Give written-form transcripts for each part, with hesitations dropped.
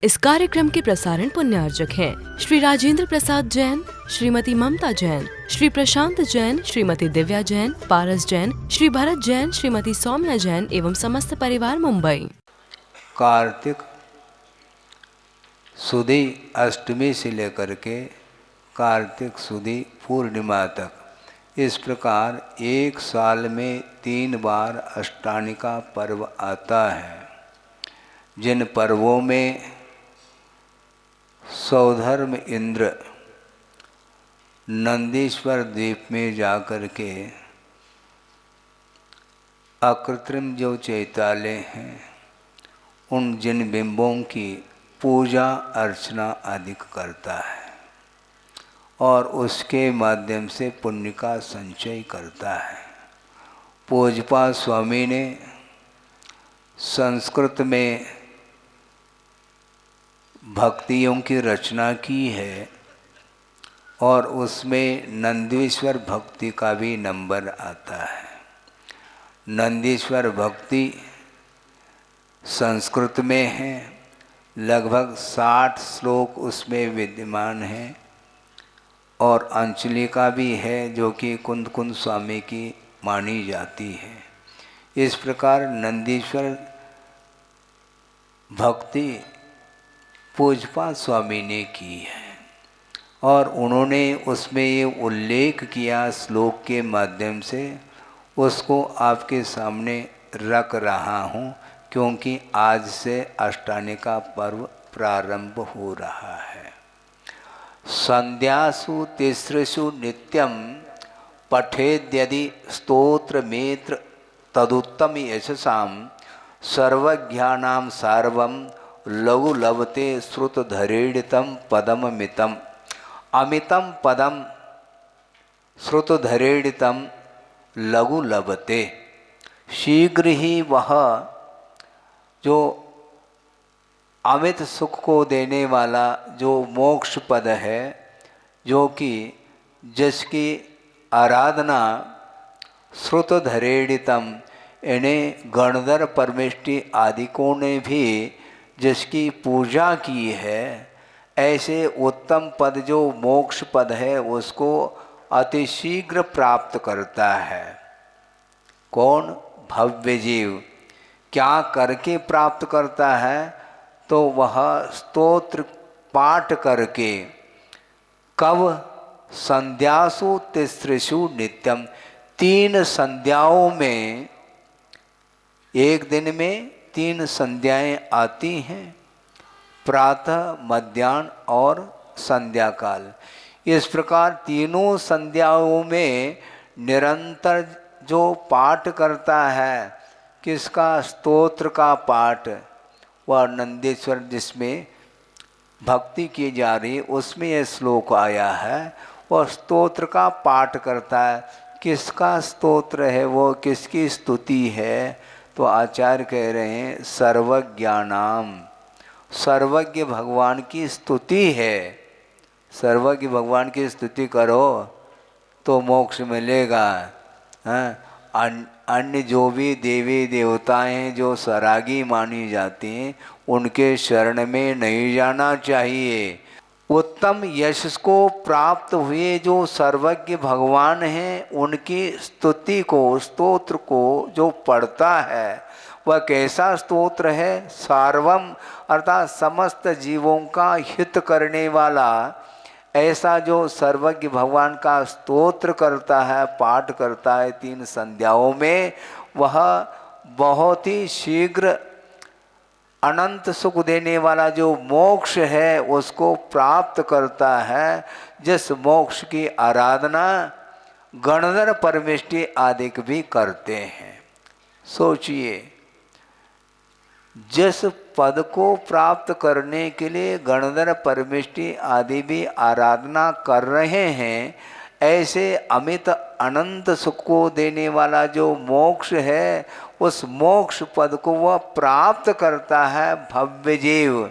इस कार्यक्रम के प्रसारण पुण्यार्जक हैं श्री राजेंद्र प्रसाद जैन, श्रीमती ममता जैन, श्री प्रशांत जैन, श्रीमती दिव्या जैन, पारस जैन, श्री भरत जैन, श्रीमती सौम्या जैन एवं समस्त परिवार मुंबई। कार्तिक सुदी अष्टमी से लेकर के कार्तिक सुदी पूर्णिमा तक इस प्रकार एक साल में 3 बार अष्टानिका पर्व आता है। जिन पर्वों में सौधर्म इंद्र नंदीश्वर द्वीप में जाकर के अकृत्रिम जो चैतालय हैं उन जिन बिंबों की पूजा अर्चना अधिक करता है और उसके माध्यम से पुण्य का संचय करता है। पूज्यपाद स्वामी ने संस्कृत में भक्तियों की रचना की है और उसमें नंदीश्वर भक्ति का भी नंबर आता है। नंदीश्वर भक्ति संस्कृत में है, लगभग 60 श्लोक उसमें विद्यमान हैं और अंचलिका भी है जो कि कुंद कुंद स्वामी की मानी जाती है। इस प्रकार नंदीश्वर भक्ति पूज्यपाद स्वामी ने की है और उन्होंने उसमें ये उल्लेख किया श्लोक के माध्यम से, उसको आपके सामने रख रहा हूँ क्योंकि आज से अष्टानिका पर्व प्रारंभ हो रहा है। संध्यासु तिसृषु नित्यं पठेद्यदि स्तोत्रमेत्र तदुत्तम यशसां सर्वज्ञानां सार्वं लघु लभते श्रुतधरेडितं पदममितम् अमितं पदम श्रुतधरेडितं लघु लभते। शीघ्र ही वह जो अमित सुख को देने वाला जो मोक्ष पद है, जो कि जिसकी आराधना श्रुतधरेडितम इन्हें गणधर परमेष्टि आदिकों ने भी जिसकी पूजा की है, ऐसे उत्तम पद जो मोक्ष पद है उसको अतिशीघ्र प्राप्त करता है। कौन? भव्य जीव। क्या करके प्राप्त करता है? तो वह स्तोत्र पाठ करके। कब? संध्यासु तिसृषु नित्यम, 3 संध्याओं में, एक दिन में 3 संध्याएं आती हैं, प्रातः, मध्याह्न और संध्या काल। इस प्रकार तीनों संध्याओं में निरंतर जो पाठ करता है, किसका? स्तोत्र का पाठ। वह नंदीश्वर जिसमें भक्ति की जा रही उसमें यह श्लोक आया है, वह स्तोत्र का पाठ करता है। किसका स्तोत्र है वो, किसकी स्तुति है? तो आचार्य कह रहे हैं सर्वज्ञानाम, सर्वज्ञ भगवान की स्तुति है। सर्वज्ञ भगवान की स्तुति करो तो मोक्ष मिलेगा। अन्य जो भी देवी देवताएं हैं जो सरागी मानी जाती हैं, उनके शरण में नहीं जाना चाहिए। उत्तम यश को प्राप्त हुए जो सर्वज्ञ भगवान हैं, उनकी स्तुति को, स्तोत्र को जो पढ़ता है, वह कैसा स्तोत्र है? सार्वम अर्थात समस्त जीवों का हित करने वाला ऐसा जो सर्वज्ञ भगवान का स्तोत्र करता है, पाठ करता है 3 संध्याओं में, वह बहुत ही शीघ्र अनंत सुख देने वाला जो मोक्ष है उसको प्राप्त करता है। जिस मोक्ष की आराधना गणधर परमेष्टि आदि भी करते हैं। सोचिए, जिस पद को प्राप्त करने के लिए गणधर परमेष्टि आदि भी आराधना कर रहे हैं, ऐसे अमित अनंत सुख को देने वाला जो मोक्ष है, उस मोक्ष पद को वह प्राप्त करता है भव्य जीव।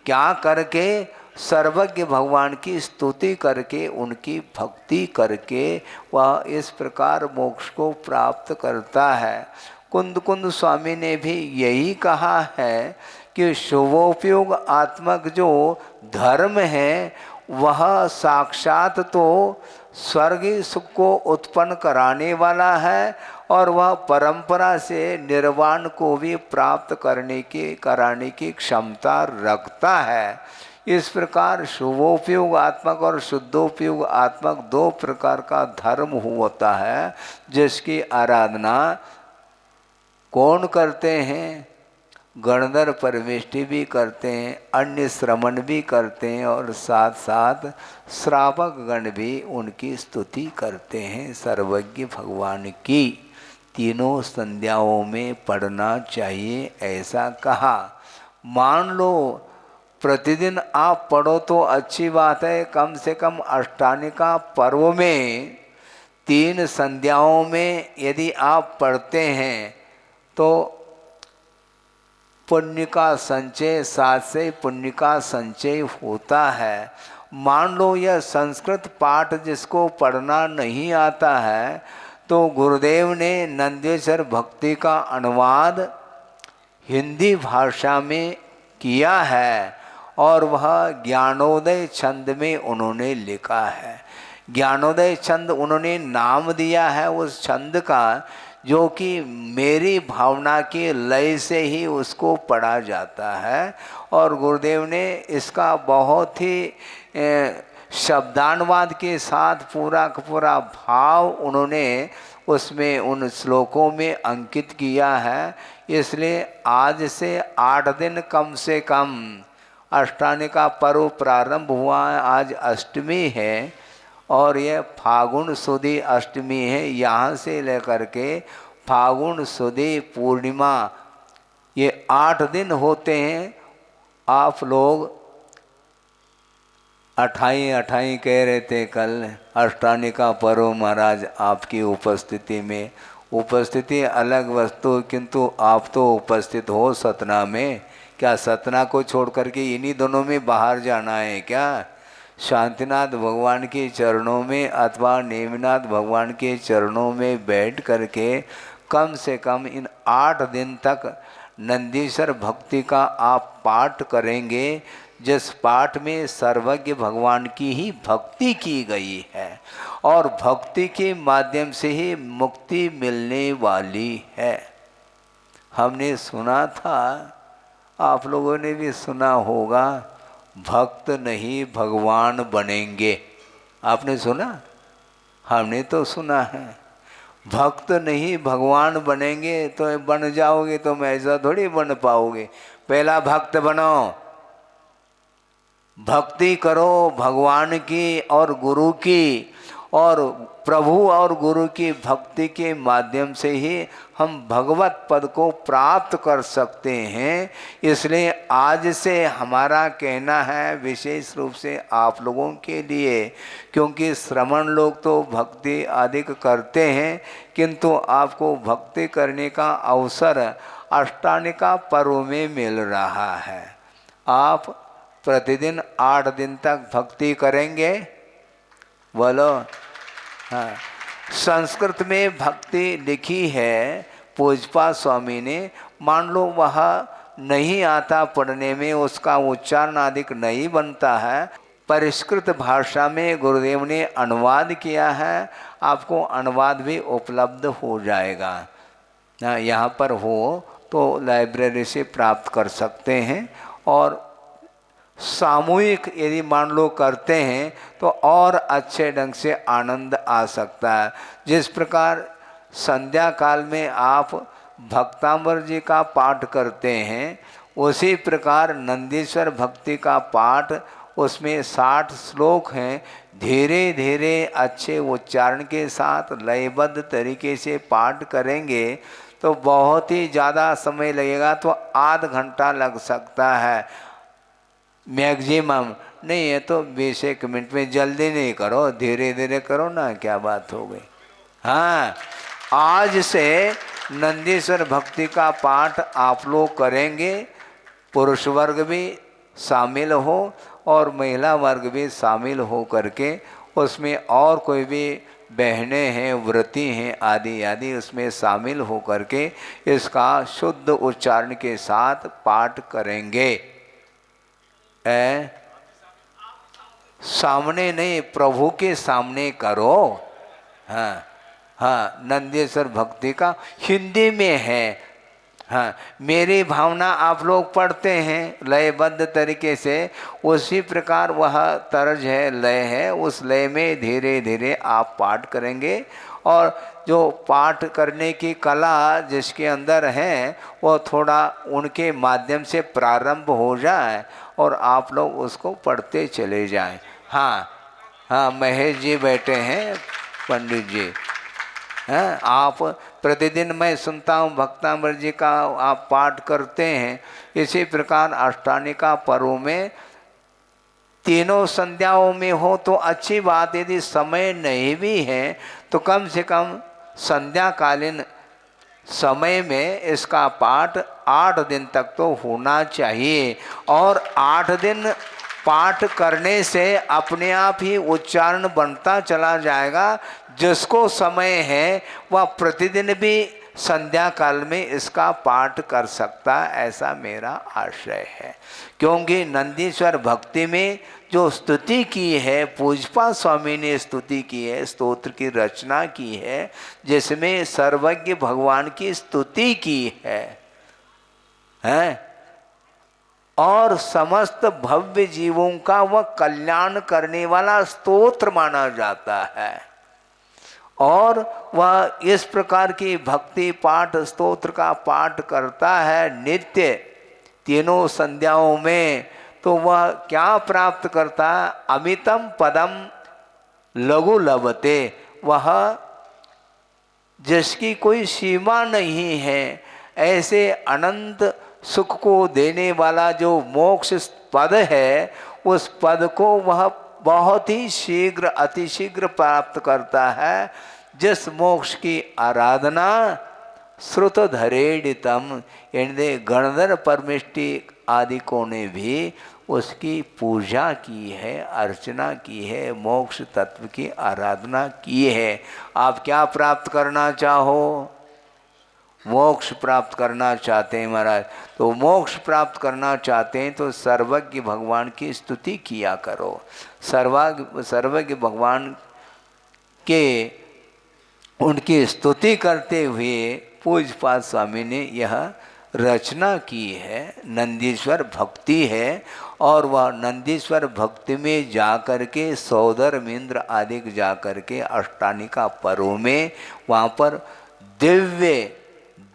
क्या करके? सर्वज्ञ भगवान की स्तुति करके, उनकी भक्ति करके वह इस प्रकार मोक्ष को प्राप्त करता है। कुंद कुंद स्वामी ने भी यही कहा है कि शुभोपयोग आत्मक जो धर्म है वह साक्षात तो स्वर्गीय सुख को उत्पन्न कराने वाला है और वह परंपरा से निर्वाण को भी प्राप्त कराने की क्षमता रखता है। इस प्रकार शुभोपयोग आत्मक और शुद्धोपयोग आत्मक दो प्रकार का धर्म होता है, जिसकी आराधना कौन करते हैं? गणधर परमेष्टि भी करते हैं, अन्य श्रमण भी करते हैं और साथ साथ श्रावक गण भी उनकी स्तुति करते हैं। सर्वज्ञ भगवान की तीनों संध्याओं में पढ़ना चाहिए ऐसा कहा। मान लो प्रतिदिन आप पढ़ो तो अच्छी बात है, कम से कम अष्टानिका पर्व में 3 संध्याओं में यदि आप पढ़ते हैं तो पुण्य का संचय, साथ से पुण्य का संचय होता है। मान लो यह संस्कृत पाठ जिसको पढ़ना नहीं आता है तो गुरुदेव ने नंदेश्वर भक्ति का अनुवाद हिंदी भाषा में किया है और वह ज्ञानोदय छंद में उन्होंने लिखा है। ज्ञानोदय छंद उन्होंने नाम दिया है उस छंद का, जो कि मेरी भावना के लय से ही उसको पढ़ा जाता है और गुरुदेव ने इसका बहुत ही शब्दानुवाद के साथ पूरा का पूरा भाव उन्होंने उसमें उन श्लोकों में अंकित किया है। इसलिए आज से 8 दिन कम से कम अष्टानिका पर्व प्रारंभ हुआ है। आज अष्टमी है और यह फागुन सुदी अष्टमी है। यहाँ से लेकर के फागुन सुदी पूर्णिमा ये 8 दिन होते हैं। आप लोग 28 कह रहे थे कल अष्टानिका पर्व महाराज आपकी उपस्थिति में। उपस्थिति अलग वस्तु, किंतु आप तो उपस्थित हो सतना में। क्या सतना को छोड़ करके इन्हीं दोनों में बाहर जाना है क्या? शांतिनाथ भगवान के चरणों में अथवा नेमिनाथ भगवान के चरणों में बैठ करके कम से कम इन 8 दिन तक नंदीश्वर भक्ति का आप पाठ करेंगे, जिस पाठ में सर्वज्ञ भगवान की ही भक्ति की गई है और भक्ति के माध्यम से ही मुक्ति मिलने वाली है। हमने सुना था, आप लोगों ने भी सुना होगा, भक्त नहीं भगवान बनेंगे। आपने सुना? हमने तो सुना है। भक्त नहीं भगवान बनेंगे तो बन जाओगे, तुम ऐसा थोड़ी बन पाओगे। पहला भक्त बनो, भक्ति करो भगवान की और गुरु की, और प्रभु और गुरु की भक्ति के माध्यम से ही हम भगवत पद को प्राप्त कर सकते हैं। इसलिए आज से हमारा कहना है विशेष रूप से आप लोगों के लिए, क्योंकि श्रमण लोग तो भक्ति अधिक करते हैं, किंतु आपको भक्ति करने का अवसर अष्टानिका पर्व में मिल रहा है। आप प्रतिदिन 8 दिन तक भक्ति करेंगे? बोलो हाँ। संस्कृत में भक्ति लिखी है पूजपा स्वामी ने। मान लो वह नहीं आता पढ़ने में, उसका उच्चारण अधिक नहीं बनता है, परिष्कृत भाषा में गुरुदेव ने अनुवाद किया है। आपको अनुवाद भी उपलब्ध हो जाएगा। यहाँ पर हो तो लाइब्रेरी से प्राप्त कर सकते हैं। और सामूहिक यदि मान लो करते हैं तो और अच्छे ढंग से आनंद आ सकता है। जिस प्रकार संध्या काल में आप भक्तांबर जी का पाठ करते हैं, उसी प्रकार नंदीश्वर भक्ति का पाठ, उसमें 60 श्लोक हैं। धीरे धीरे अच्छे उच्चारण के साथ लयबद्ध तरीके से पाठ करेंगे तो बहुत ही ज़्यादा समय लगेगा, तो आध घंटा लग सकता है मैक्सिमम। नहीं है तो 20 मिनट में। जल्दी नहीं करो, धीरे धीरे करो ना, क्या बात हो गई। हाँ, आज से नंदीश्वर भक्ति का पाठ आप लोग करेंगे। पुरुष वर्ग भी शामिल हो और महिला वर्ग भी शामिल हो करके उसमें और कोई भी बहनें हैं, व्रती हैं आदि आदि उसमें शामिल होकर के इसका शुद्ध उच्चारण के साथ पाठ करेंगे। सामने नहीं, प्रभु के सामने करो। हाँ हाँ, नंदीश्वर भक्ति का हिंदी में है। हाँ, मेरी भावना आप लोग पढ़ते हैं लयबद्ध तरीके से, उसी प्रकार वह तर्ज है, लय है, उस लय में धीरे धीरे आप पाठ करेंगे। और जो पाठ करने की कला जिसके अंदर है वो थोड़ा उनके माध्यम से प्रारंभ हो जाए और आप लोग उसको पढ़ते चले जाएं। हाँ हाँ, महेश जी बैठे हैं, पंडित जी हैं, आप प्रतिदिन मैं सुनता हूँ भक्तामृत जी का आप पाठ करते हैं। इसी प्रकार अष्टानिका पर्व में तीनों संध्याओं में हो तो अच्छी बात, यदि समय नहीं भी है तो कम से कम संध्याकालीन समय में इसका पाठ 8 दिन तक तो होना चाहिए। और 8 दिन पाठ करने से अपने आप ही उच्चारण बनता चला जाएगा। जिसको समय है वह प्रतिदिन भी संध्या काल में इसका पाठ कर सकता, ऐसा मेरा आशय है। क्योंकि नंदीश्वर भक्ति में जो स्तुति की है, पूजपा स्वामी ने स्तुति की है, स्तोत्र की रचना की है, जिसमें सर्वज्ञ भगवान की स्तुति की है और समस्त भव्य जीवों का वह कल्याण करने वाला स्तोत्र माना जाता है। और वह इस प्रकार की भक्ति पाठ स्तोत्र का पाठ करता है नित्य तीनों संध्याओं में, तो वह क्या प्राप्त करता है? अमितम पदम लघु लभते, वह जिसकी कोई सीमा नहीं है, ऐसे अनंत सुख को देने वाला जो मोक्ष पद है, उस पद को वह बहुत ही शीघ्र अतिशीघ्र प्राप्त करता है। जिस मोक्ष की आराधना श्रुत धरेडितम, यानी गणधर परमिष्टि आदिकों ने भी उसकी पूजा की है, अर्चना की है, मोक्ष तत्व की आराधना की है। आप क्या प्राप्त करना चाहो? मोक्ष प्राप्त करना चाहते हैं महाराज, तो मोक्ष प्राप्त करना चाहते हैं तो सर्वज्ञ भगवान की स्तुति किया करो। सर्वज्ञ भगवान के उनकी स्तुति करते हुए पूज्यपाद स्वामी ने यह रचना की है, नंदीश्वर भक्ति है। और वह नंदीश्वर भक्ति में जाकर के सौदर मिंद्र आदि जाकर के अष्टानिका पर्व में वहाँ पर दिव्य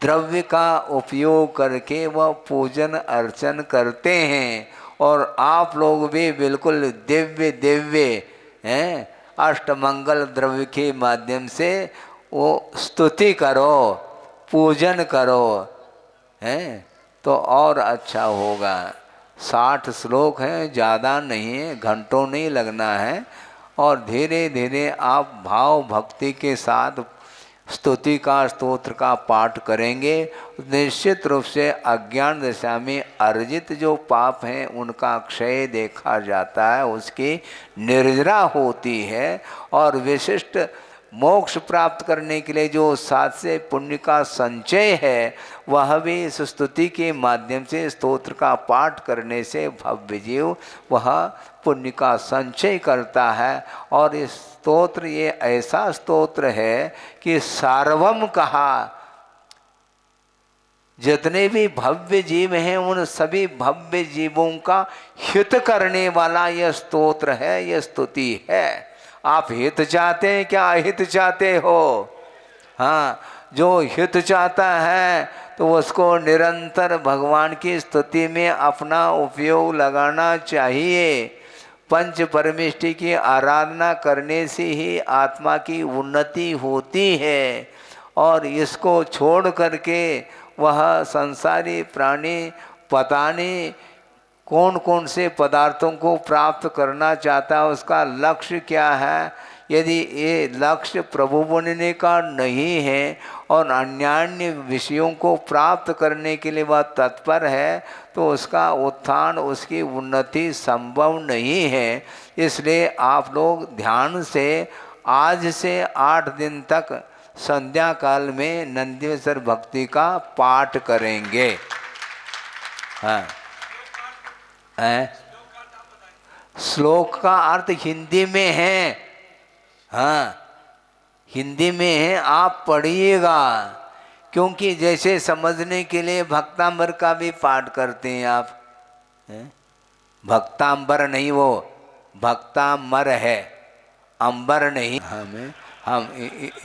द्रव्य का उपयोग करके वह पूजन अर्चन करते हैं। और आप लोग भी बिल्कुल दिव्य दिव्य हैं अष्टमंगल द्रव्य के माध्यम से वो स्तुति करो, पूजन करो, हैं तो और अच्छा होगा। 60 श्लोक हैं, ज़्यादा नहीं है, घंटों नहीं लगना है। और धीरे धीरे आप भाव भक्ति के साथ स्तुति का स्तोत्र का पाठ करेंगे। निश्चित रूप से अज्ञान दशा में अर्जित जो पाप हैं उनका क्षय देखा जाता है, उसकी निर्जरा होती है। और विशिष्ट मोक्ष प्राप्त करने के लिए जो सात्य पुण्य का संचय है वह भी इस स्तुति के माध्यम से स्तोत्र का पाठ करने से भव्य जीव वह पुण्य का संचय करता है। और इस स्तोत्र ये ऐसा स्तोत्र है कि सार्वम कहा, जितने भी भव्य जीव हैं उन सभी भव्य जीवों का हित करने वाला यह स्तोत्र है, यह स्तुति है। आप हित चाहते हैं क्या अहित चाहते हो? हाँ, जो हित चाहता है तो उसको निरंतर भगवान की स्तुति में अपना उपयोग लगाना चाहिए। पंच परमेष्टि की आराधना करने से ही आत्मा की उन्नति होती है। और इसको छोड़ करके वह संसारी प्राणी पता नहीं कौन कौन से पदार्थों को प्राप्त करना चाहता है, उसका लक्ष्य क्या है। यदि ये लक्ष्य प्रभु बनने का नहीं है और अन्यान्य विषयों को प्राप्त करने के लिए वह तत्पर है तो उसका उत्थान, उसकी उन्नति संभव नहीं है। इसलिए आप लोग ध्यान से आज से 8 दिन तक संध्या काल में नंदीश्वर भक्ति का पाठ करेंगे। हाँ, श्लोक का अर्थ हिंदी में है। हाँ, हिंदी में है, आप पढ़िएगा। क्योंकि जैसे समझने के लिए भक्तांबर का भी पाठ करते हैं आप, भक्तांबर नहीं, वो भक्तामर है, अंबर नहीं। हम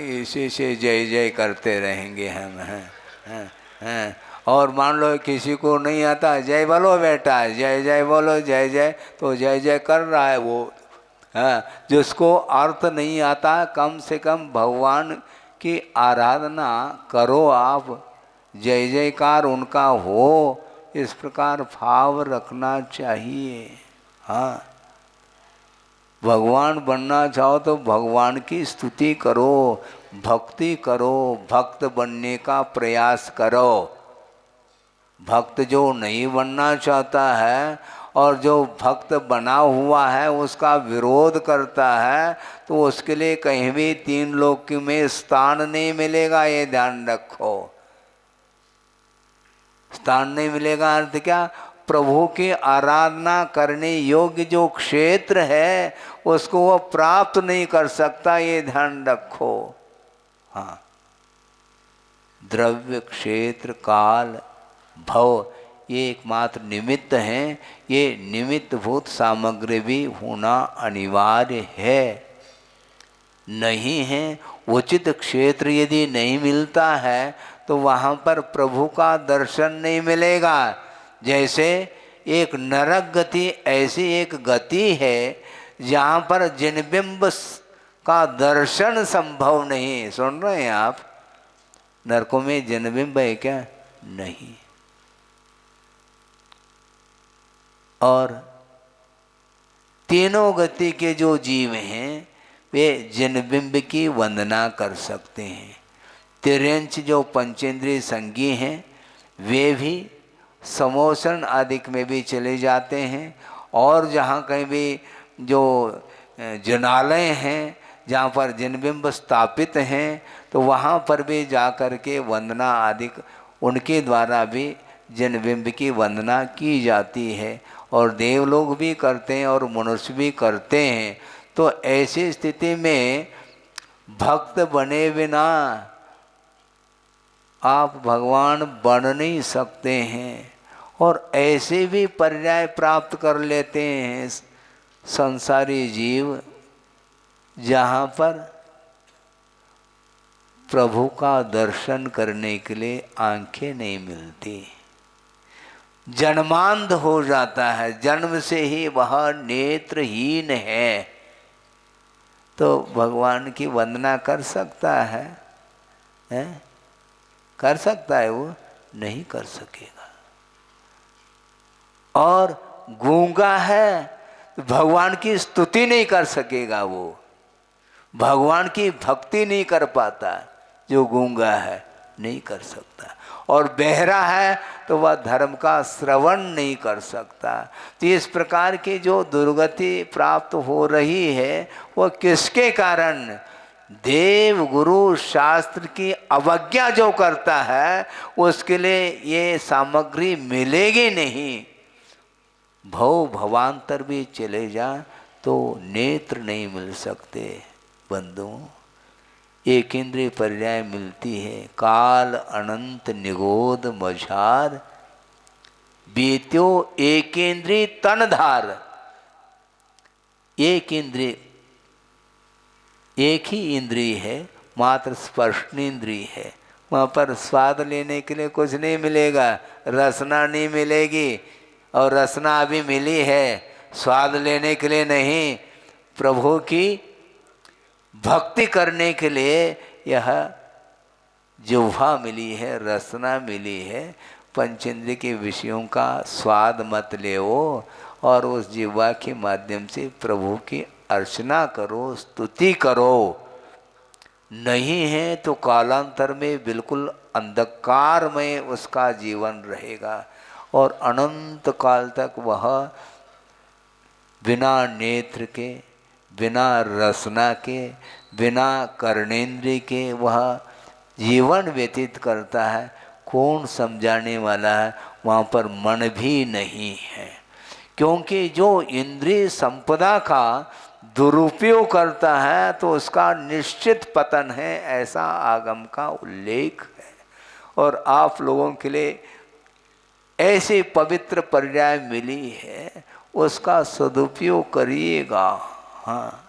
इसी से जय जय करते रहेंगे हम। हैं। और मान लो किसी को नहीं आता, जय बोलो बेटा, जय जय बोलो, जय जय, तो जय जय कर रहा है वो। हाँ, जिसको अर्थ नहीं आता, कम से कम भगवान की आराधना करो आप, जय जयकार उनका हो, इस प्रकार भाव रखना चाहिए। हाँ, भगवान बनना चाहो तो भगवान की स्तुति करो, भक्ति करो, भक्त बनने का प्रयास करो। भक्त जो नहीं बनना चाहता है और जो भक्त बना हुआ है उसका विरोध करता है, तो उसके लिए कहीं भी 3 लोक में स्थान नहीं मिलेगा, ये ध्यान रखो। स्थान नहीं मिलेगा अर्थ क्या? प्रभु की आराधना करने योग्य जो क्षेत्र है उसको वो प्राप्त नहीं कर सकता, ये ध्यान रखो। हाँ, द्रव्य, क्षेत्र, काल, भव ये एकमात्र निमित्त हैं। ये निमित्त भूत सामग्री भी होना अनिवार्य है। नहीं है, उचित क्षेत्र यदि नहीं मिलता है तो वहाँ पर प्रभु का दर्शन नहीं मिलेगा। जैसे एक नरक गति, ऐसी एक गति है जहाँ पर जिनबिंब का दर्शन संभव नहीं। सुन रहे हैं आप? नरकों में जिनबिंब है क्या? नहीं। और तीनों गति के जो जीव हैं वे जिनबिंब की वंदना कर सकते हैं। तिर्यंच जो पंचेंद्रिय संगी हैं वे भी समोषण आदि में भी चले जाते हैं। और जहाँ कहीं भी जो जनालय हैं जहाँ पर जिनबिंब स्थापित हैं तो वहाँ पर भी जा कर के वंदना आदि उनके द्वारा भी जिनबिंब की वंदना की जाती है। और देवलोग भी करते हैं और मनुष्य भी करते हैं। तो ऐसी स्थिति में भक्त बने बिना आप भगवान बन नहीं सकते हैं। और ऐसे भी पर्याय प्राप्त कर लेते हैं संसारी जीव जहाँ पर प्रभु का दर्शन करने के लिए आंखें नहीं मिलती, जन्मांध हो जाता है, जन्म से ही वह नेत्रहीन है। तो भगवान की वंदना कर सकता है? कर सकता है? वो नहीं कर सकेगा। और गूंगा है तो भगवान की स्तुति नहीं कर सकेगा, वो भगवान की भक्ति नहीं कर पाता। जो गूंगा है नहीं कर सकता। और बहरा है तो वह धर्म का श्रवण नहीं कर सकता। तो इस प्रकार की जो दुर्गति प्राप्त हो रही है वह किसके कारण? देव गुरु शास्त्र की अवज्ञा जो करता है उसके लिए ये सामग्री मिलेगी नहीं। भव भवांतर भी चले जा तो नेत्र नहीं मिल सकते बंधुओं। एक इंद्रिय पर्याय मिलती है, काल अनंत निगोद मझार बीत्यो एक इंद्रिय तनधार। एक इंद्रिय, एक ही इंद्रिय है, मात्र स्पर्शनेन्द्रिय है। वहाँ पर स्वाद लेने के लिए कुछ नहीं मिलेगा, रसना नहीं मिलेगी। और रसना अभी मिली है, स्वाद लेने के लिए नहीं, प्रभु की भक्ति करने के लिए यह जिह्वा मिली है, रसना मिली है। पंचेंद्रिय के विषयों का स्वाद मत लेओ और उस जिह्वा के माध्यम से प्रभु की अर्चना करो, स्तुति करो। नहीं है तो कालांतर में बिल्कुल अंधकार में उसका जीवन रहेगा और अनंत काल तक वह बिना नेत्र के, बिना रसना के, बिना कर्णेंद्रिय के वह जीवन व्यतीत करता है, कौन समझाने वाला है? वहाँ पर मन भी नहीं है, क्योंकि जो इंद्रिय संपदा का दुरुपयोग करता है तो उसका निश्चित पतन है, ऐसा आगम का उल्लेख है। और आप लोगों के लिए ऐसी पवित्र पर्याय मिली है, उसका सदुपयोग करिएगा। हाँ,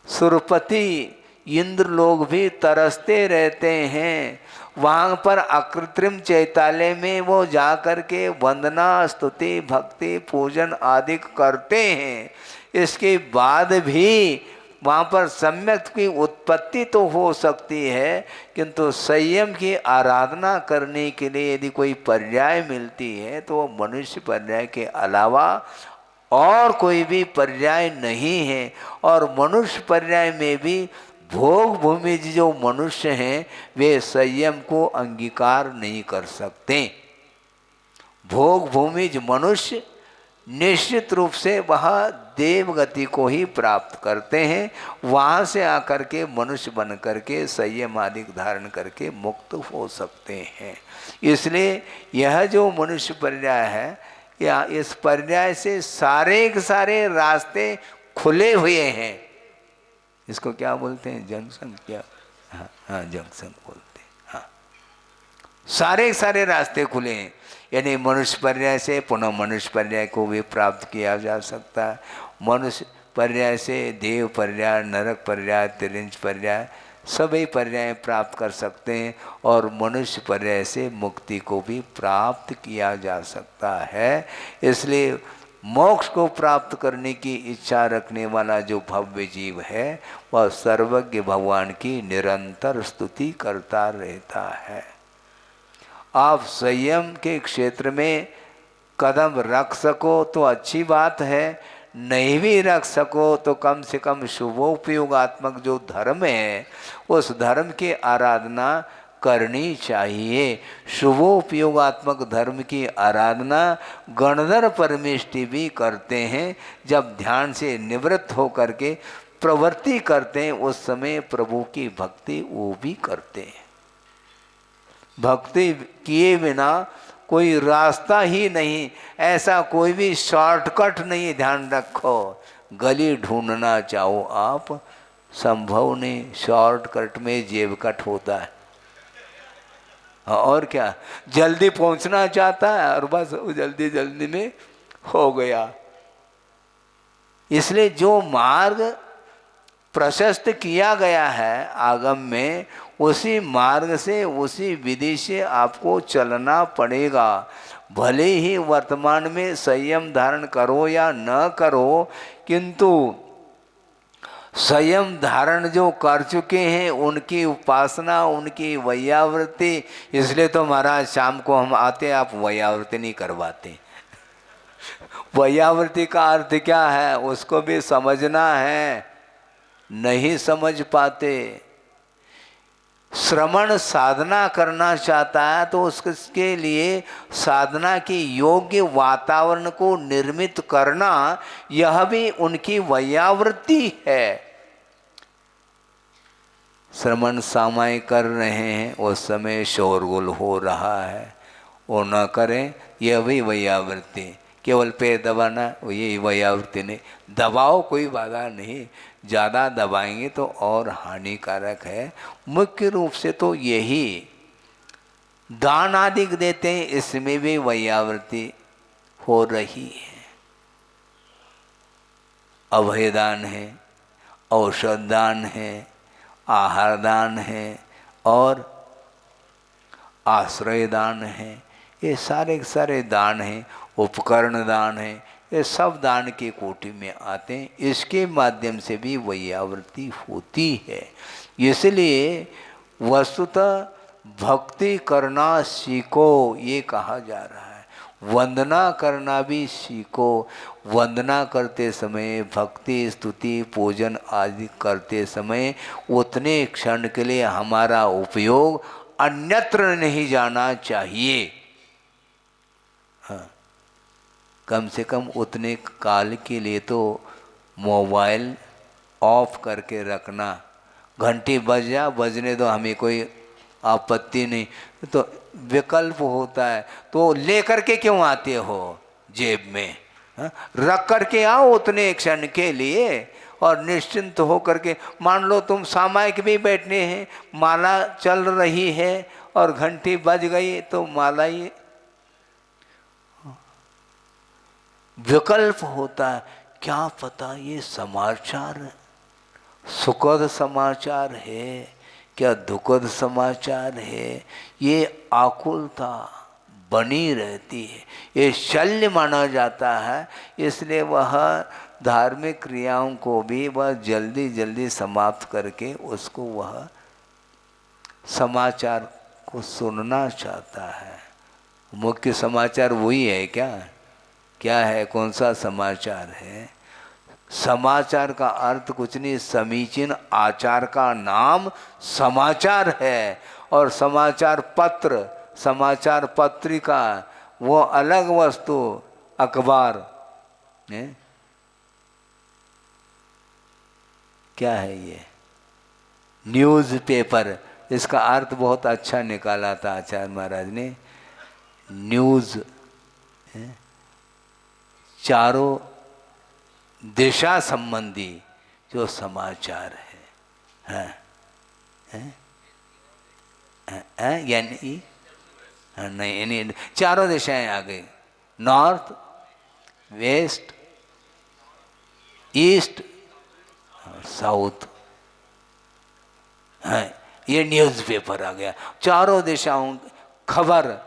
सुरपति इंद्र लोग भी तरसते रहते हैं, वहाँ पर अकृत्रिम चैतालय में वो जा कर के वंदना स्तुति भक्ति पूजन आदि करते हैं। इसके बाद भी वहाँ पर सम्यक की उत्पत्ति तो हो सकती है, किंतु संयम की आराधना करने के लिए यदि कोई पर्याय मिलती है तो वो मनुष्य पर्याय के अलावा और कोई भी पर्याय नहीं है। और मनुष्य पर्याय में भी भोग भूमि जो मनुष्य हैं वे संयम को अंगीकार नहीं कर सकते। भोग भूमिज मनुष्य निश्चित रूप से वह देव गति को ही प्राप्त करते हैं, वहाँ से आकर के मनुष्य बन करके संयम आदि धारण करके मुक्त हो सकते हैं। इसलिए यह जो मनुष्य पर्याय है, या इस पर्याय से सारे के सारे रास्ते खुले हुए हैं। इसको क्या बोलते हैं? जंक्शन? क्या? हाँ, जंक्शन बोलते हैं। हाँ, सारे सारे रास्ते खुले हैं, यानी मनुष्य पर्याय से पुनः मनुष्य पर्याय को भी प्राप्त किया जा सकता है। मनुष्य पर्याय से देव पर्याय, नरक पर्याय, त्रिंज पर्याय सभी पर्याय प्राप्त कर सकते हैं, और मनुष्य पर्याय से मुक्ति को भी प्राप्त किया जा सकता है। इसलिए मोक्ष को प्राप्त करने की इच्छा रखने वाला जो भव्य जीव है वह सर्वज्ञ भगवान की निरंतर स्तुति करता रहता है। आप संयम के क्षेत्र में कदम रख सको तो अच्छी बात है, नहीं भी रख सको तो कम से कम शुभोपयोगात्मक जो धर्म है उस धर्म की आराधना करनी चाहिए। शुभोपयोगात्मक धर्म की आराधना गणधर परमेष्टि भी करते हैं। जब ध्यान से निवृत्त होकर के प्रवृत्ति करते हैं उस समय प्रभु की भक्ति वो भी करते हैं। भक्ति किए बिना कोई रास्ता ही नहीं, ऐसा कोई भी शॉर्टकट नहीं। ध्यान रखो, गली ढूंढना चाहो आप, संभव नहीं। शॉर्टकट में जेब कट होता है, और क्या, जल्दी पहुंचना चाहता है और बस जल्दी जल्दी में हो गया। इसलिए जो मार्ग प्रशस्त किया गया है आगम में, उसी मार्ग से उसी विधि से आपको चलना पड़ेगा। भले ही वर्तमान में संयम धारण करो या न करो, किंतु संयम धारण जो कर चुके हैं उनकी उपासना, उनकी वैयावृत्ति, इसलिए तो महाराज शाम को हम आते आप वैयावृत्ति नहीं करवाते। वैयावृत्ति का अर्थ क्या है उसको भी समझना है, नहीं समझ पाते। श्रवण साधना करना चाहता है तो उसके लिए साधना की योग्य वातावरण को निर्मित करना, यह भी उनकी वैयावृत्ति है। श्रवण सामाय कर रहे हैं उस समय शोरगुल हो रहा है, वो न करें, यह भी वैयावृत्ति। केवल पैर दबाना ये वैयावृत्ति नहीं। दबाओ, कोई बाधा नहीं, ज़्यादा दबाएंगे तो और हानिकारक है। मुख्य रूप से तो यही दान आदि देते हैं, इसमें भी वैयावृत्ति हो रही है। अभय दान है, औषध दान है, आहार दान है और आश्रय दान है, ये सारे के सारे दान हैं। उपकरण दान है, ये सब दान के कोटि में आते हैं। इसके माध्यम से भी वैयावृत्ति होती है। इसलिए वस्तुतः भक्ति करना सीखो, ये कहा जा रहा है। वंदना करना भी सीखो। वंदना करते समय, भक्ति स्तुति पूजन आदि करते समय उतने क्षण के लिए हमारा उपयोग अन्यत्र नहीं जाना चाहिए। हाँ, कम से कम उतने काल के लिए तो मोबाइल ऑफ करके रखना। घंटी बज जा, बजने दो, हमें कोई आपत्ति नहीं। तो विकल्प होता है, तो लेकर के क्यों आते हो जेब में? हाँ? रख करके आओ उतने क्षण के लिए और निश्चिंत हो करके। मान लो तुम सामायिक भी बैठने हैं, माला चल रही है और घंटी बज गई तो माला ही विकल्प होता है। क्या पता ये समाचार सुखद समाचार है, क्या दुखद समाचार है, ये आकुलता बनी रहती है, ये शल्य माना जाता है। इसलिए वह धार्मिक क्रियाओं को भी वह जल्दी जल्दी समाप्त करके उसको वह समाचार को सुनना चाहता है। मुख्य समाचार वही है क्या? क्या है? कौन सा समाचार है? समाचार का अर्थ कुछ नहीं, समीचीन आचार का नाम समाचार है। और समाचार पत्र, समाचार पत्रिका वो अलग वस्तु, अखबार है। क्या है ये? न्यूज़पेपर। इसका अर्थ बहुत अच्छा निकाला था आचार्य महाराज ने। न्यूज़ चारों दिशा संबंधी जो समाचार है, यानी नहीं, चारों दिशाएं आ गई, नॉर्थ, वेस्ट, ईस्ट, साउथ, ये न्यूज़पेपर आ गया। चारों दिशाओं खबर,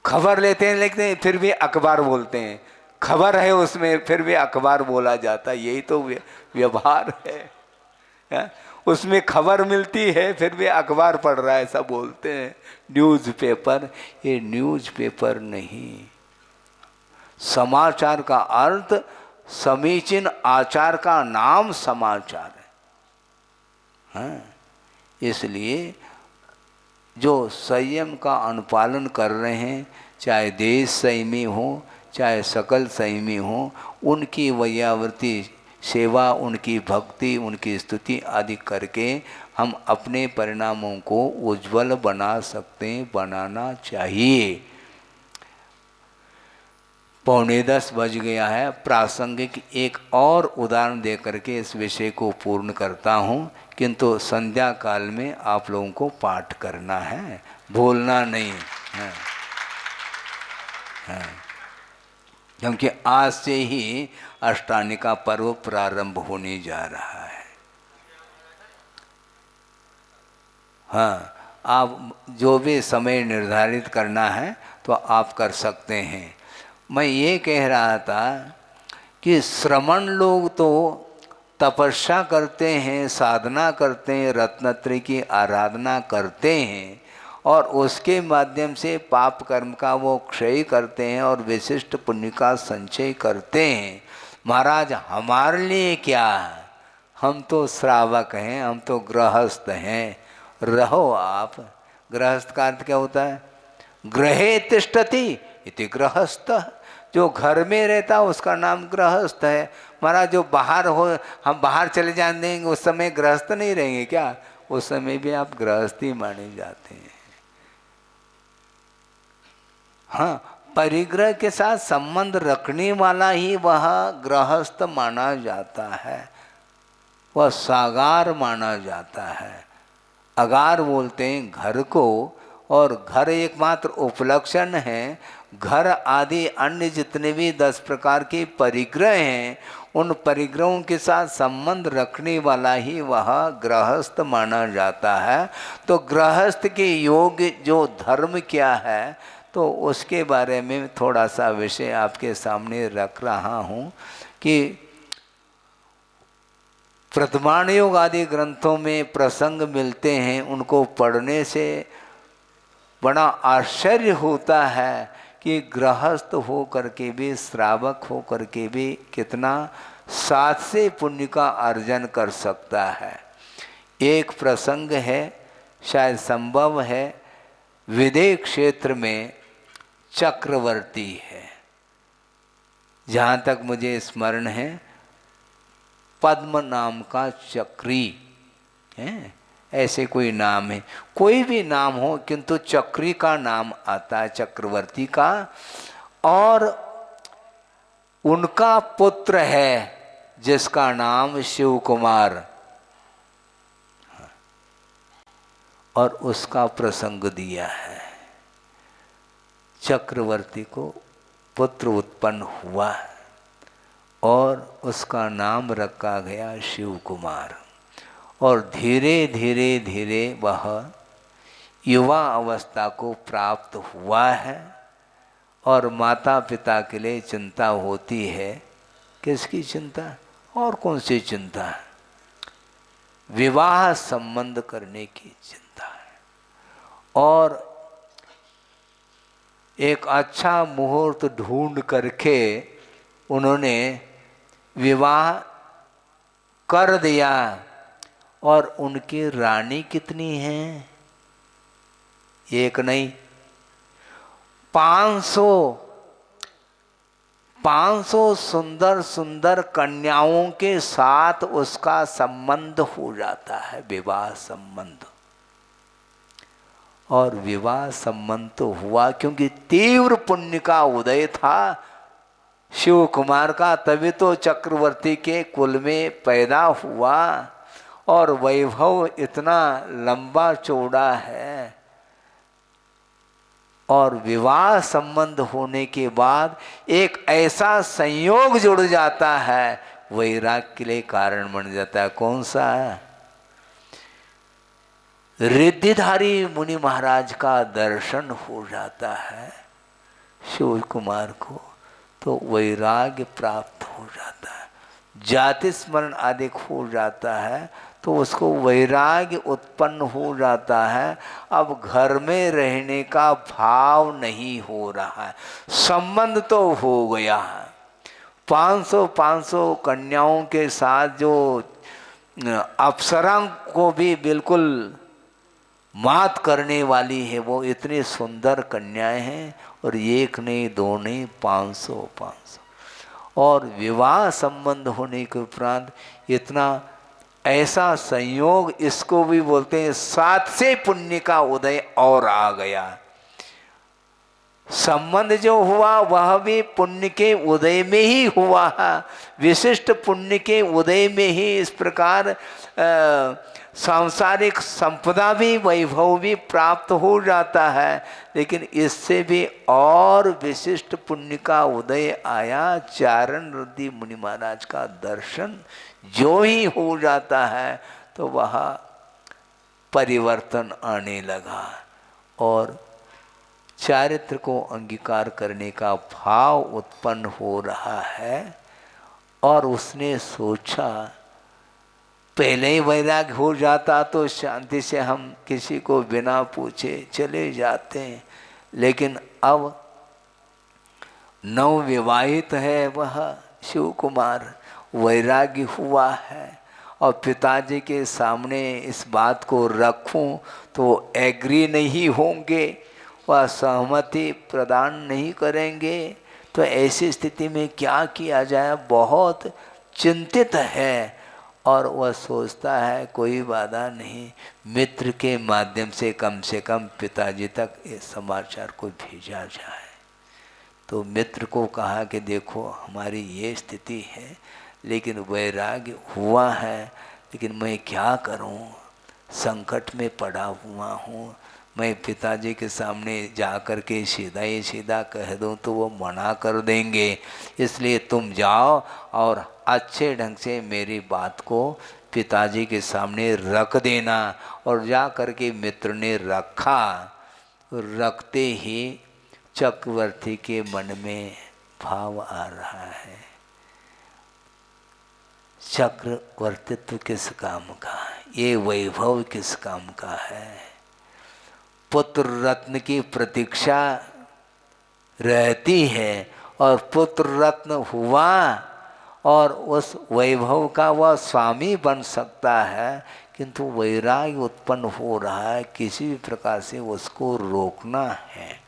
खबर लेते हैं लेकिन फिर भी अखबार बोलते हैं। खबर है उसमें फिर भी अखबार बोला जाता है। यही तो व्यवहार है। उसमें खबर मिलती है फिर भी अखबार पढ़ रहा है, ऐसा बोलते हैं न्यूज़पेपर। ये न्यूज़पेपर नहीं। समाचार का अर्थ समीचीन आचार का नाम समाचार है। इसलिए जो संयम का अनुपालन कर रहे हैं, चाहे देश संयमी हो चाहे सकल संयमी हो, उनकी वैयावृत्ति सेवा, उनकी भक्ति, उनकी स्तुति आदि करके हम अपने परिणामों को उज्जवल बना सकते हैं, बनाना चाहिए। 9:45 बज गया है। प्रासंगिक एक और उदाहरण दे करके इस विषय को पूर्ण करता हूँ, किंतु संध्या काल में आप लोगों को पाठ करना है, भूलना नहीं है। क्योंकि आज से ही अष्टानिका पर्व प्रारंभ होने जा रहा है। हाँ, आप जो भी समय निर्धारित करना है तो आप कर सकते हैं। मैं ये कह रहा था कि श्रमण लोग तो तपस्या करते हैं, साधना करते हैं, रत्नत्रय की आराधना करते हैं और उसके माध्यम से पाप कर्म का वो क्षय करते हैं और विशिष्ट पुण्य का संचय करते हैं। महाराज हमारे लिए क्या है? हम तो श्रावक हैं, हम तो गृहस्थ हैं। रहो आप। गृहस्थ का अर्थ क्या होता है? गृहे तिष्ठति इति गृहस्थ। जो घर में रहता है उसका नाम गृहस्थ है। महाराज जो बाहर हो, हम बाहर चले जाने देंगे उस समय गृहस्थ नहीं रहेंगे क्या? उस समय भी आप गृहस्थी माने जाते हैं। हाँ, परिग्रह के साथ संबंध रखने वाला ही वह गृहस्थ माना जाता है, वह सागार माना जाता है। अगार बोलते हैं घर को, और घर एकमात्र उपलक्षण है। घर आदि अन्य जितने भी 10 प्रकार के परिग्रह हैं, उन परिग्रहों के साथ संबंध रखने वाला ही वह गृहस्थ माना जाता है। तो गृहस्थ के योग्य जो धर्म क्या है, तो उसके बारे में थोड़ा सा विषय आपके सामने रख रहा हूँ कि प्रथमाण योग आदि ग्रंथों में प्रसंग मिलते हैं। उनको पढ़ने से बड़ा आश्चर्य होता है कि गृहस्थ हो करके भी, श्रावक हो करके भी कितना साथ से पुण्य का अर्जन कर सकता है। एक प्रसंग है, शायद संभव है, विदेह क्षेत्र में चक्रवर्ती है। जहाँ तक मुझे स्मरण है पद्म नाम का चक्री है, ऐसे कोई नाम है, कोई भी नाम हो किंतु चक्री का नाम आता है, चक्रवर्ती का। और उनका पुत्र है जिसका नाम शिव कुमार, और उसका प्रसंग दिया है। चक्रवर्ती को पुत्र उत्पन्न हुआ और उसका नाम रखा गया शिव कुमार। और धीरे धीरे धीरे वह युवा अवस्था को प्राप्त हुआ है और माता पिता के लिए चिंता होती है। किसकी चिंता? और कौन सी चिंता है? विवाह संबंध करने की चिंता है। और एक अच्छा मुहूर्त ढूंढ करके उन्होंने विवाह कर दिया। और उनकी रानी कितनी है? एक नहीं, 500 सुंदर सुंदर कन्याओं के साथ उसका संबंध हो जाता है, विवाह संबंध। और विवाह संबंध तो हुआ क्योंकि तीव्र पुण्य का उदय था शिव कुमार का, तभी तो चक्रवर्ती के कुल में पैदा हुआ। और वैभव इतना लंबा चौड़ा है। और विवाह संबंध होने के बाद एक ऐसा संयोग जुड़ जाता है, वैराग्य के लिए कारण बन जाता है। कौन सा? रिद्धिधारी मुनि महाराज का दर्शन हो जाता है शिव कुमार को, तो वैराग्य प्राप्त हो जाता है। जाति स्मरण आदि हो जाता है तो उसको वैराग्य उत्पन्न हो जाता है। अब घर में रहने का भाव नहीं हो रहा है, संबंध तो हो गया है। 500 कन्याओं के साथ जो अप्सरा को भी बिल्कुल मात करने वाली है, वो इतनी सुंदर कन्याएं हैं। और एक नहीं, दो नहीं, 500। और विवाह संबंध होने के उपरांत इतना ऐसा संयोग, इसको भी बोलते हैं 7 से पुण्य का उदय और आ गया। संबंध जो हुआ वह भी पुण्य के उदय में ही हुआ है। विशिष्ट पुण्य के उदय में ही इस प्रकार सांसारिक संपदा भी, वैभव भी प्राप्त हो जाता है। लेकिन इससे भी और विशिष्ट पुण्य का उदय आया। चारण रुद्धि मुनि महाराज का दर्शन जो ही हो जाता है तो वह परिवर्तन आने लगा और चारित्र को अंगीकार करने का भाव उत्पन्न हो रहा है। और उसने सोचा, पहले ही वैराग्य हो जाता तो शांति से हम किसी को बिना पूछे चले जाते हैं, लेकिन अब नवविवाहित है वह शिव कुमार, वैराग्य हुआ है और पिताजी के सामने इस बात को रखूं तो एग्री नहीं होंगे, वह सहमति प्रदान नहीं करेंगे। तो ऐसी स्थिति में क्या किया जाए, बहुत चिंतित है। और वह सोचता है कोई बाधा नहीं, मित्र के माध्यम से कम पिताजी तक इस समाचार को भेजा जाए। तो मित्र को कहा कि देखो हमारी ये स्थिति है, लेकिन वैराग्य हुआ है, लेकिन मैं क्या करूं, संकट में पड़ा हुआ हूँ। मैं पिताजी के सामने जा कर के सीधा ही सीधा कह दूं तो वो मना कर देंगे, इसलिए तुम जाओ और अच्छे ढंग से मेरी बात को पिताजी के सामने रख देना। और जा कर के मित्र ने रखा। रखते ही चक्रवर्ती के मन में भाव आ रहा है, चक्रवर्तित्व किस काम का, ये वैभव किस काम का है। पुत्र रत्न की प्रतीक्षा रहती है और पुत्र रत्न हुआ और उस वैभव का वह स्वामी बन सकता है, किंतु वैराग्य उत्पन्न हो रहा है, किसी भी प्रकार से उसको रोकना है।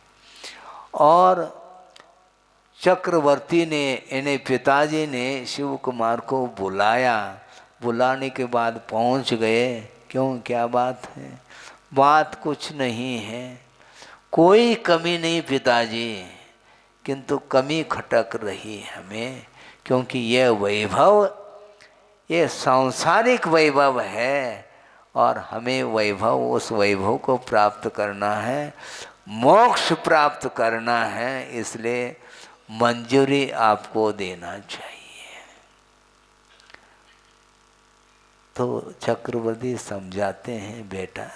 और चक्रवर्ती ने इन्हें पिताजी ने शिव कुमार को बुलाया। बुलाने के बाद पहुंच गए। क्यों, क्या बात है? बात कुछ नहीं है, कोई कमी नहीं पिताजी, किंतु कमी खटक रही हमें, क्योंकि यह वैभव, ये सांसारिक वैभव है और हमें वैभव, उस वैभव को प्राप्त करना है, मोक्ष प्राप्त करना है, इसलिए मंजूरी आपको देना चाहिए। तो चक्रवर्ती समझाते हैं, बेटा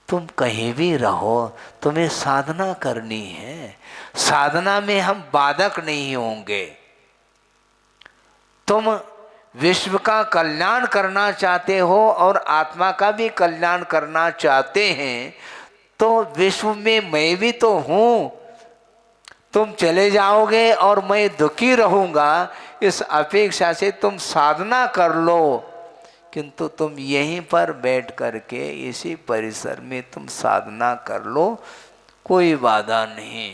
तुम कहीं भी रहो, तुम्हें साधना करनी है, साधना में हम बाधक नहीं होंगे। तुम विश्व का कल्याण करना चाहते हो और आत्मा का भी कल्याण करना चाहते हैं, तो विश्व में मैं भी तो हूं। तुम चले जाओगे और मैं दुखी रहूंगा, इस अपेक्षा से तुम साधना कर लो, किंतु तुम यहीं पर बैठ करके इसी परिसर में तुम साधना कर लो, कोई बाधा नहीं।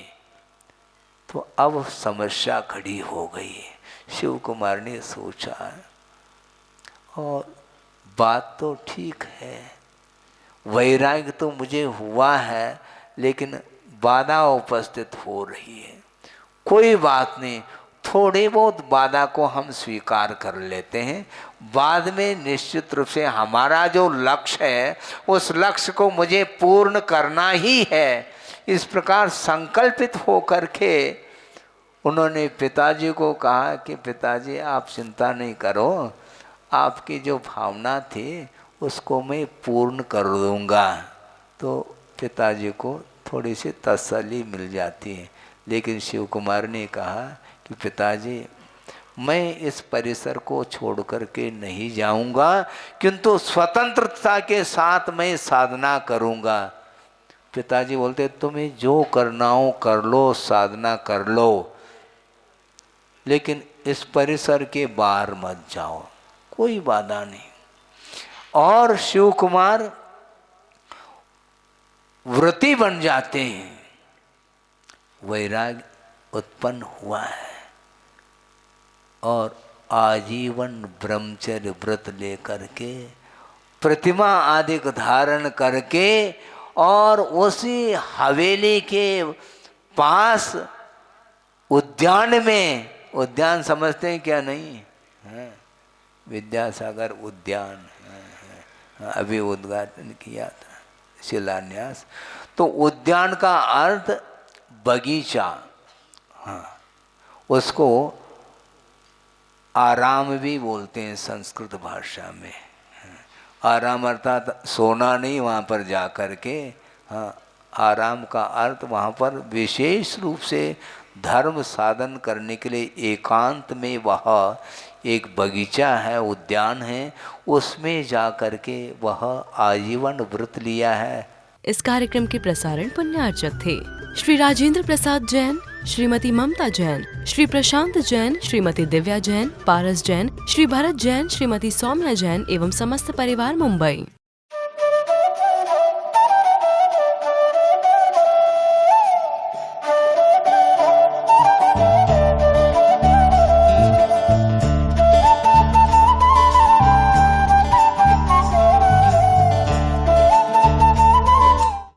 तो अब समस्या खड़ी हो गई। शिव कुमार ने सोचा, और बात तो ठीक है, वैराग्य तो मुझे हुआ है, लेकिन बाधा उपस्थित हो रही है। कोई बात नहीं, थोड़ी बहुत बाधा को हम स्वीकार कर लेते हैं, बाद में निश्चित रूप से हमारा जो लक्ष्य है उस लक्ष्य को मुझे पूर्ण करना ही है। इस प्रकार संकल्पित होकर के उन्होंने पिताजी को कहा कि पिताजी आप चिंता नहीं करो, आपकी जो भावना थी उसको मैं पूर्ण कर दूंगा। तो पिताजी को थोड़ी सी तसल्ली मिल जाती है। लेकिन शिव कुमार ने कहा कि पिताजी मैं इस परिसर को छोड़ करके नहीं जाऊंगा, किंतु स्वतंत्रता के साथ मैं साधना करूंगा। पिताजी बोलते तुम्हें जो करना हो कर लो, साधना कर लो, लेकिन इस परिसर के बाहर मत जाओ, कोई बाधा नहीं। और शिव कुमार व्रती बन जाते हैं, वैराग्य उत्पन्न हुआ है और आजीवन ब्रह्मचर्य व्रत लेकर के, प्रतिमा आदि धारण करके, और उसी हवेली के पास उद्यान में, उद्यान समझते हैं क्या? नहीं है, विद्यासागर उद्यान है, अभी उद्घाटन किया था, शिलान्यास। तो उद्यान का अर्थ बगीचा, हाँ, उसको आराम भी बोलते हैं संस्कृत भाषा में। आराम अर्थात सोना नहीं वहाँ पर जा कर के, हाँ, आराम का अर्थ वहाँ पर विशेष रूप से धर्म साधन करने के लिए एकांत में वह एक बगीचा है, उद्यान है, उसमें जा कर के वह आजीवन व्रत लिया है। इस कार्यक्रम के प्रसारण पुण्यार्चक थे श्री राजेंद्र प्रसाद जैन, श्रीमती ममता जैन, श्री प्रशांत जैन, श्रीमती दिव्या जैन, पारस जैन, श्री भरत जैन, श्रीमती सौम्या जैन एवं समस्त परिवार, मुंबई।